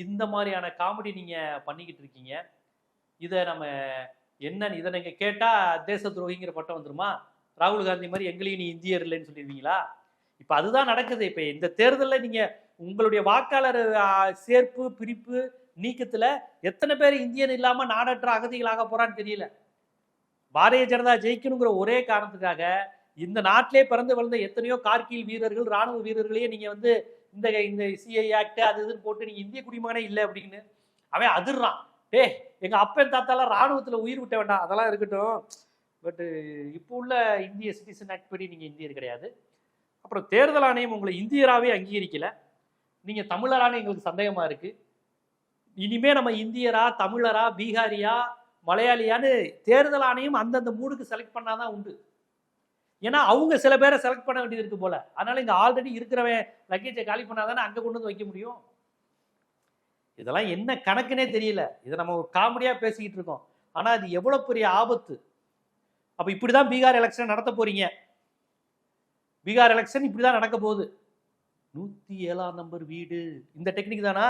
இந்த மாதிரியான காமெடி நீங்க பண்ணிக்கிட்டு இருக்கீங்க. இதை நம்ம என்னன்னு இதை நீங்க கேட்டா தேச துரோகிங்கிற பட்டம் வந்துருமா? ராகுல் காந்தி மாதிரி எங்களையும் நீ இந்தியர் இல்லைன்னு சொல்லிடுவீங்களா? இப்ப அதுதான் நடக்குது. இப்ப இந்த தேர்தலில் நீங்க உங்களுடைய வாக்காளர் சேர்ப்பு பிரிப்பு நீக்கத்துல எத்தனை பேர் இந்தியன் இல்லாம நாடற்ற அகதிகளாக போறான்னு தெரியல. பாரதிய ஜனதா ஜெயிக்கணுங்கிற ஒரே காரணத்துக்காக இந்த நாட்டிலே பிறந்து வளர்ந்த எத்தனையோ கார்கில் வீரர்கள் ராணுவ வீரர்களையே நீங்க வந்து இந்த சிஐ ஆக்ட் அது இதுன்னு போட்டு நீங்க இந்திய குடிமகனே இல்லை அப்படின்னு அவன் அதிர்றான். எங்க அப்பன் தாத்தாலாம் ராணுவத்துல உயிர் விட்ட வேண்டாம், அதெல்லாம் இருக்கட்டும். பட் இப்போ உள்ள இந்திய சிட்டிசன் ஆக்ட் படி நீங்க இந்தியர் கிடையாது. அப்புறம் தேர்தல் ஆணையம் உங்களை இந்தியராகவே அங்கீகரிக்கல. நீங்க தமிழரான எங்களுக்கு சந்தேகமா இருக்கு. இனிமே நம்ம இந்தியரா தமிழரா பீகாரியா மலையாளியான்னு தேர்தல் ஆணையம் அந்தந்த மூடுக்கு செலக்ட் பண்ணாதான் உண்டு. ஏன்னா அவங்க சில பேரை செலக்ட் பண்ண வேண்டியது இருக்கு போல. அதனால இங்க ஆல்ரெடி இருக்கிறவன் லக்கேஜை காலி பண்ணாதானே அங்க கொண்டு வந்து வைக்க முடியும். இதெல்லாம் என்ன கணக்குனே தெரியல. இதை நம்ம ஒரு காமெடியா பேசிக்கிட்டு இருக்கோம். ஆனா அது எவ்வளவு பெரிய ஆபத்து. அப்ப இப்படிதான் பீகார் எலெக்ஷன் நடத்த போறீங்க. பீகார் எலெக்ஷன் இப்படிதான் நடக்க போகுது. 107ஆம் நம்பர் வீடு இந்த டெக்னிக் தானா?